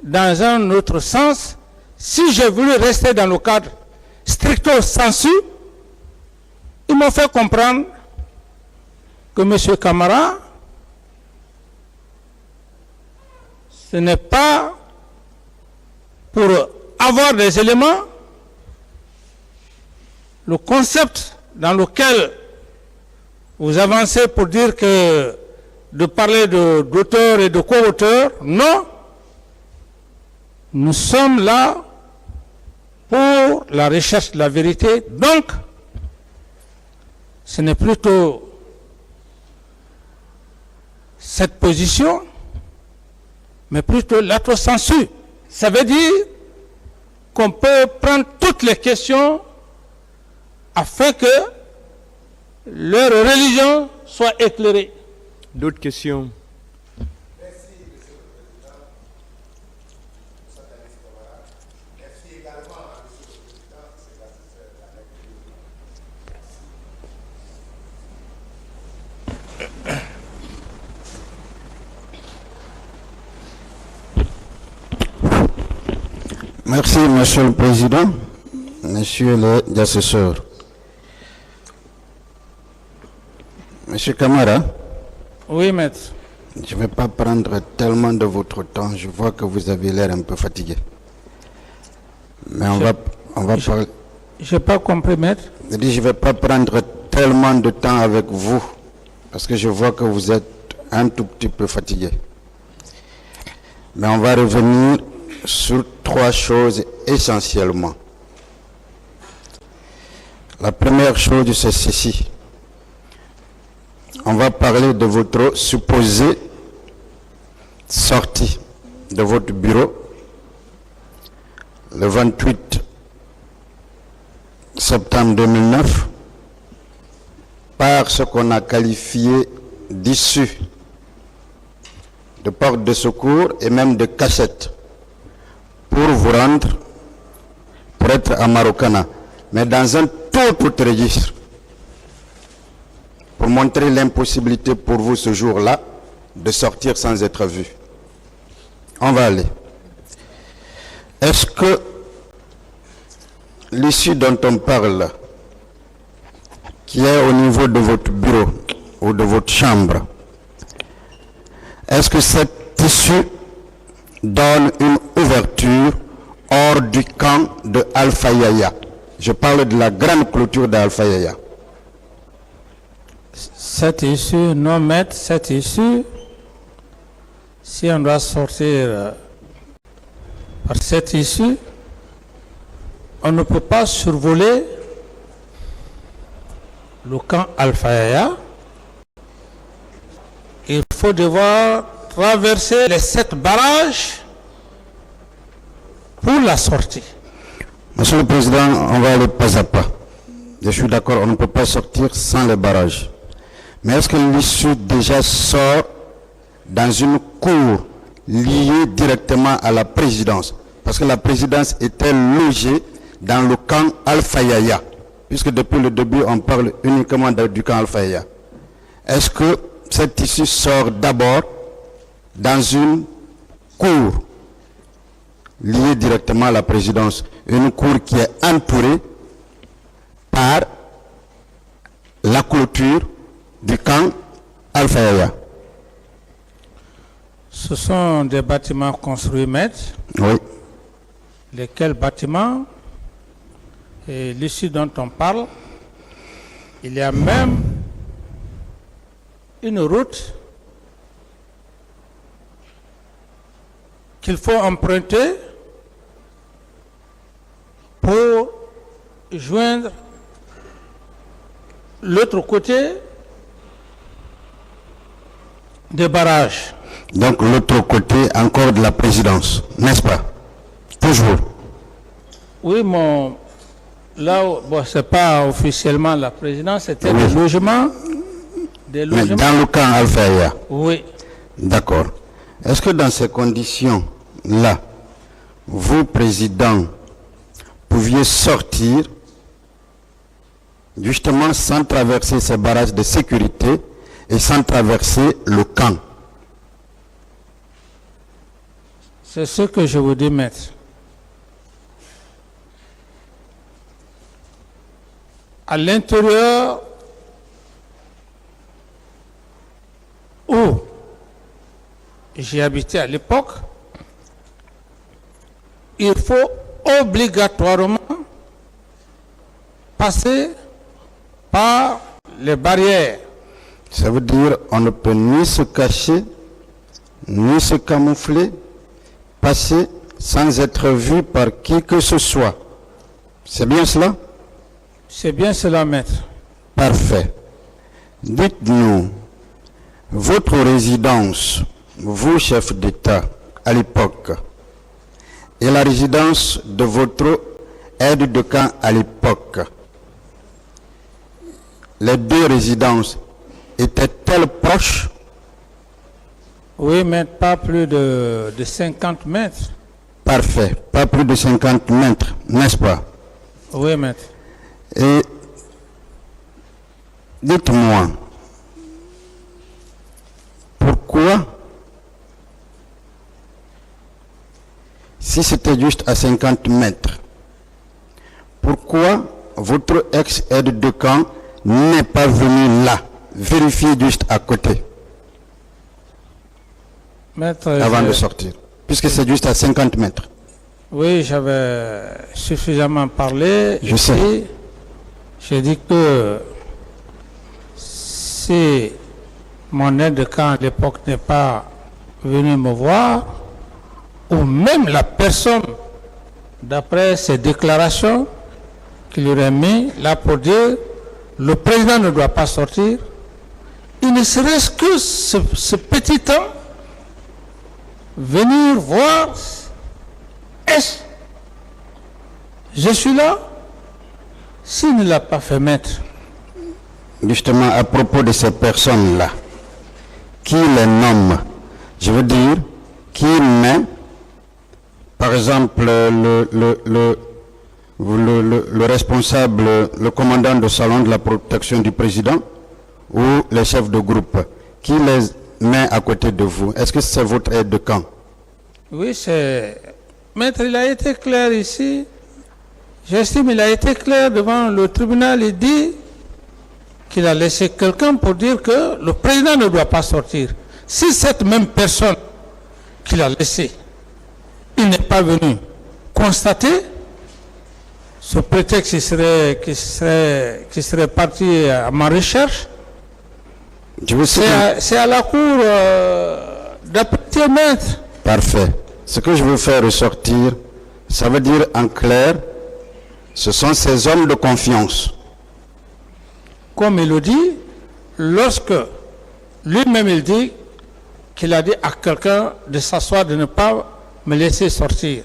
dans un autre sens. Si j'ai voulu rester dans le cadre stricto sensu, ils m'ont fait comprendre que M. Camara, ce n'est pas pour avoir des éléments. Le concept dans lequel vous avancez pour dire que de parler d'auteur et de co-auteur, non. Nous sommes là pour la recherche de la vérité. Donc, ce n'est plutôt cette position, mais plutôt l'autocensure. Ça veut dire qu'on peut prendre toutes les questions afin que leur religion soit éclairée. D'autres questions? Merci, Monsieur le Président. Merci également à Monsieur le Président, c'est l'assesseur de la République. Merci, Monsieur le Président, Messieurs les assesseurs. Monsieur Camara. Oui, maître. Je ne vais pas prendre tellement de votre temps. Je vois que vous avez l'air un peu fatigué. Mais on va parler. Je n'ai pas compris, maître. Je dis, je ne vais pas prendre tellement de temps avec vous. Parce que je vois que vous êtes un tout petit peu fatigué. Mais on va revenir sur 3 choses essentiellement. La première chose, c'est ceci. On va parler de votre supposée sortie de votre bureau le 28 septembre 2009 par ce qu'on a qualifié d'issue, de porte de secours et même de cachette pour vous rendre, pour être à Marokana, mais dans un tout autre registre, pour montrer l'impossibilité pour vous ce jour-là de sortir sans être vu. On va aller. Est-ce que l'issue dont on parle, qui est au niveau de votre bureau ou de votre chambre, est-ce que cette issue donne une ouverture hors du camp de Alpha Yaya? Je parle de la grande clôture d'Alpha Yaya. Cette issue, non, maître, cette issue, si on doit sortir par cette issue, on ne peut pas survoler le camp Alpha Yaya. Il faut devoir traverser les 7 barrages pour la sortie. Monsieur le Président, on va aller pas à pas. Je suis d'accord, on ne peut pas sortir sans les barrages. Mais est-ce que l'issue déjà sort dans une cour liée directement à la présidence? Parce que la présidence était logée dans le camp Alpha Yaya, puisque depuis le début on parle uniquement du camp Alpha Yaya. Est-ce que cette issue sort d'abord dans une cour liée directement à la présidence, une cour qui est entourée par la clôture du camp Alpha Yaya? Ce sont des bâtiments construits, maître. Oui. Lesquels bâtiments, et l'issue dont on parle, il y a même une route qu'il faut emprunter pour joindre l'autre côté des barrages. Donc l'autre côté encore de la présidence, n'est-ce pas? Toujours. Oui, là, bon, c'est pas officiellement la présidence, c'était Oui. des logements. Mais dans le camp Alpha Yaya. Oui. D'accord. Est-ce que dans ces conditions-là, vous, président, pouviez sortir justement sans traverser ces barrages de sécurité et sans traverser le camp? C'est ce que je vous dis, maître. À l'intérieur où j'ai habité à l'époque, il faut obligatoirement passer par les barrières. Ça veut dire on ne peut ni se cacher, ni se camoufler, passer sans être vu par qui que ce soit. C'est bien cela? C'est bien cela, maître. Parfait. Dites-nous, votre résidence, vous, chef d'État, à l'époque, et la résidence de votre aide de camp à l'époque, les deux résidences étaient-elles proches? Oui, maître, pas plus de 50 mètres. Parfait. Pas plus de 50 mètres, n'est-ce pas? Oui, maître. Et dites-moi, pourquoi, si c'était juste à 50 mètres, pourquoi votre ex-aide de camp n'est pas venu là, vérifier juste à côté, Maître, avant de sortir, puisque c'est juste à 50 mètres? Oui, j'avais suffisamment parlé. Je sais. J'ai dit que si mon aide de camp à l'époque n'est pas venu me voir, ou même la personne, d'après ses déclarations qu'il aurait mis là pour dire le président ne doit pas sortir, il ne serait-ce que ce petit temps, venir voir, est-ce je suis là? S'il ne l'a pas fait, maître. Justement, à propos de ces personnes-là, qui les nomme? Je veux dire, qui met, par exemple, le responsable, le commandant de salon de la protection du président, ou les chefs de groupe, qui les met à côté de vous? Est-ce que c'est votre aide de camp? Oui, c'est... Maître, il a été clair ici. J'estime qu'il a été clair devant le tribunal. Il dit qu'il a laissé quelqu'un pour dire que le président ne doit pas sortir. Si cette même personne qu'il a laissé, il n'est pas venu constater, ce prétexte qui serait parti à ma recherche, c'est à la cour d'apprécier, maître. Parfait. Ce que je veux faire ressortir, ça veut dire en clair, ce sont ces hommes de confiance. Comme il le dit, lorsque lui-même il dit qu'il a dit à quelqu'un de s'asseoir, de ne pas me laisser sortir.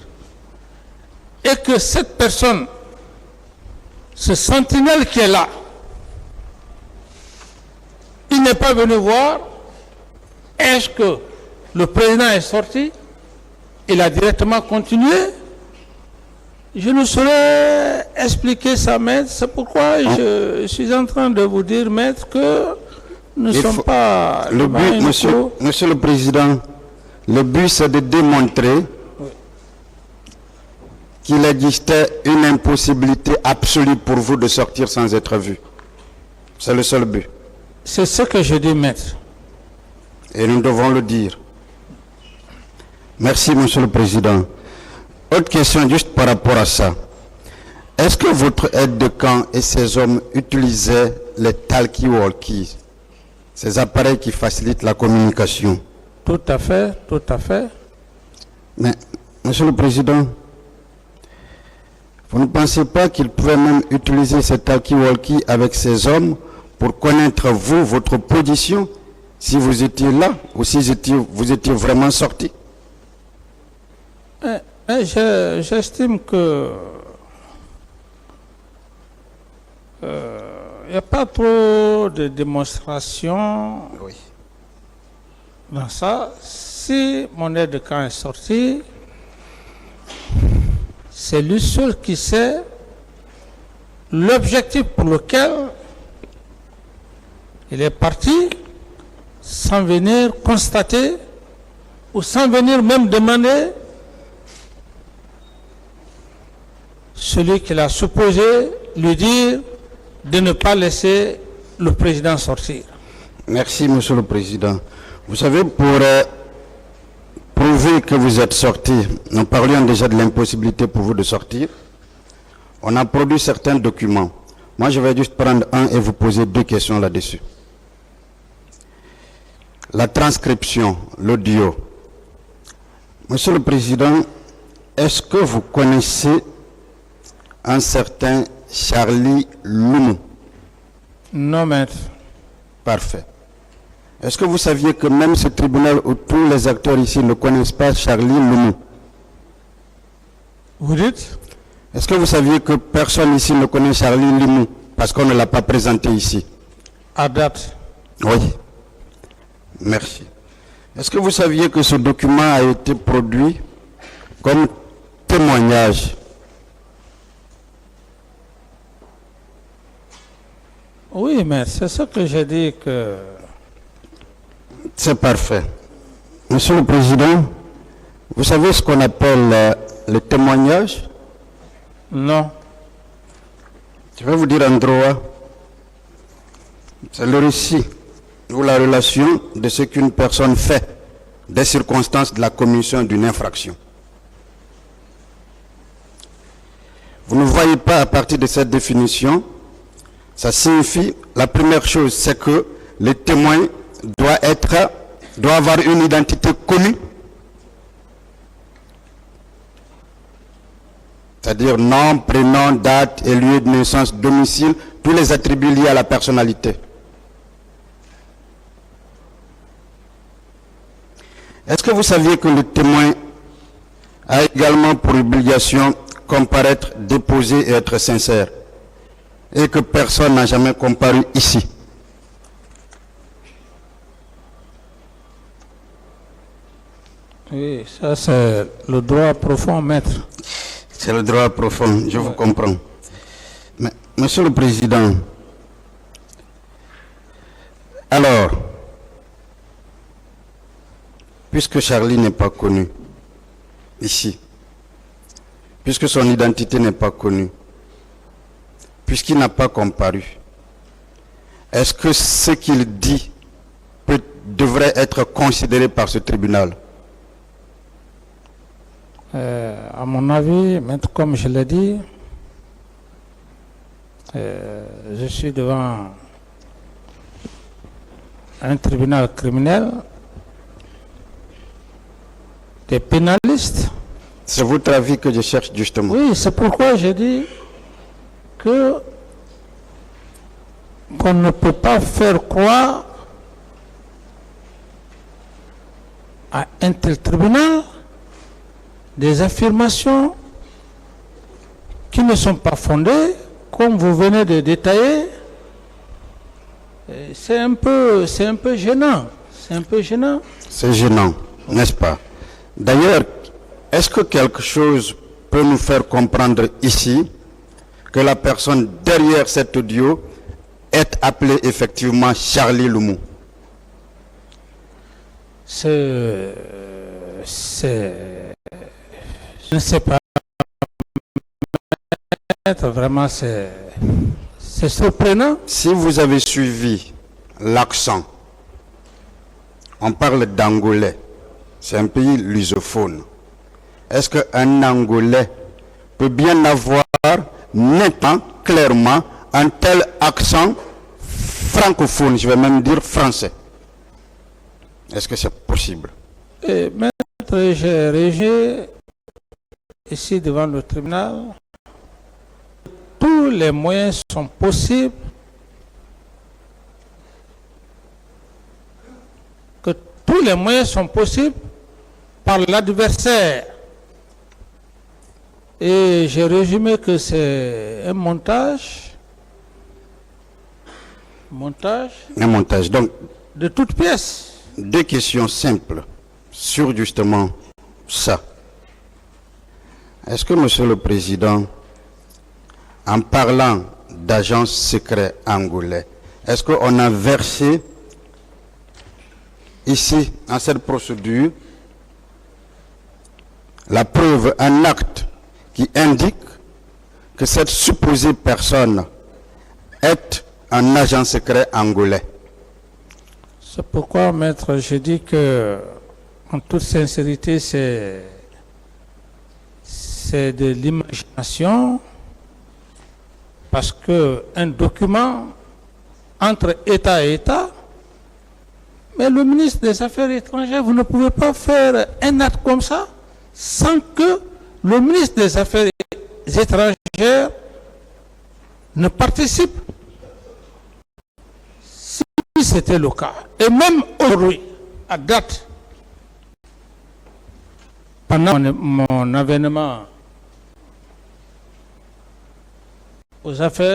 Et que cette personne, ce sentinelle qui est là, il n'est pas venu voir, est-ce que le président est sorti? Il a directement continué. Je ne saurais expliquer ça, maître. C'est pourquoi je suis en train de vous dire, maître, que nous ne sommes pas... Le but, monsieur le Président, le but c'est de démontrer qu'il existait une impossibilité absolue pour vous de sortir sans être vu. C'est le seul but. C'est ce que je dis, maître. Et nous devons le dire. Merci, monsieur le Président. Autre question juste par rapport à ça. Est-ce que votre aide de camp et ses hommes utilisaient les talkie-walkies, ces appareils qui facilitent la communication? Tout à fait, tout à fait. Mais, monsieur le Président, vous ne pensez pas qu'il pouvait même utiliser ces talkie-walkies avec ses hommes pour connaître vous, votre position, si vous étiez là ou si vous étiez vraiment sorti? J'estime que il n'y a pas trop de démonstration dans ça. Si mon aide de camp est sorti, c'est lui seul qui sait l'objectif pour lequel il est parti, sans venir constater ou sans venir même demander celui qu'il a supposé lui dire de ne pas laisser le président sortir. Merci, Monsieur le Président. Vous savez, pour prouver que vous êtes sorti, nous parlions déjà de l'impossibilité pour vous de sortir. On a produit certains documents. Moi, je vais juste prendre un et vous poser deux questions là-dessus. La transcription, l'audio. Monsieur le Président, est-ce que vous connaissez un certain Charlie Loumou? Non, maître. Parfait. Est-ce que vous saviez que même ce tribunal où tous les acteurs ici ne connaissent pas Charlie Loumou? Vous dites? Est-ce que vous saviez que personne ici ne connaît Charlie Loumou parce qu'on ne l'a pas présenté ici? À date. Oui. Merci. Est-ce que vous saviez que ce document a été produit comme témoignage? Oui, mais c'est ce que j'ai dit que... C'est parfait. Monsieur le Président, vous savez ce qu'on appelle le témoignage? Non. Je vais vous dire en droit. C'est le récit ou la relation de ce qu'une personne fait des circonstances de la commission d'une infraction. Vous ne voyez pas à partir de cette définition, ça signifie, la première chose, c'est que le témoin doit avoir une identité connue, c'est-à-dire nom, prénom, date et lieu de naissance, domicile, tous les attributs liés à la personnalité. Est-ce que vous saviez que le témoin a également pour obligation comparaître, déposer et être sincère, et que personne n'a jamais comparu ici? Oui, ça c'est le droit profond, maître. C'est le droit profond, je vous comprends. Mais, Monsieur le Président, alors, puisque Charlie n'est pas connu ici, puisque son identité n'est pas connue, puisqu'il n'a pas comparu, est-ce que ce qu'il dit devrait être considéré par ce tribunal? À mon avis, maître, comme je l'ai dit, je suis devant un tribunal criminel, des pénalistes. C'est votre avis que je cherche justement. Oui, c'est pourquoi j'ai dit que qu'on ne peut pas faire croire à un tel tribunal des affirmations qui ne sont pas fondées, comme vous venez de détailler. C'est un peu gênant. C'est un peu gênant. C'est gênant, n'est-ce pas? D'ailleurs, est-ce que quelque chose peut nous faire comprendre ici que la personne derrière cet audio est appelée effectivement Charlie Loumou? Je ne sais pas. Vraiment, c'est surprenant. Si vous avez suivi l'accent, on parle d'angolais. C'est un pays lusophone. Est-ce qu'un Angolais peut bien avoir nettement, clairement, un tel accent francophone, je vais même dire français? Est-ce que c'est possible? Et maître, j'ai régi ici devant le tribunal. Tous les moyens sont possibles par l'adversaire. Et j'ai résumé que c'est un montage. Un montage. Donc, de toutes pièces. Deux questions simples sur justement ça. Est-ce que, Monsieur le Président, en parlant d'agents secrets angolais, est-ce qu'on a versé ici, en cette procédure, la preuve, un acte qui indique que cette supposée personne est un agent secret angolais. C'est pourquoi, maître, je dis que, en toute sincérité, c'est de l'imagination, parce qu'un document entre État et État, mais le ministre des Affaires étrangères, vous ne pouvez pas faire un acte comme ça sans que le ministre des Affaires étrangères ne participe. Si c'était le cas, et même aujourd'hui, à date, pendant mon avènement aux affaires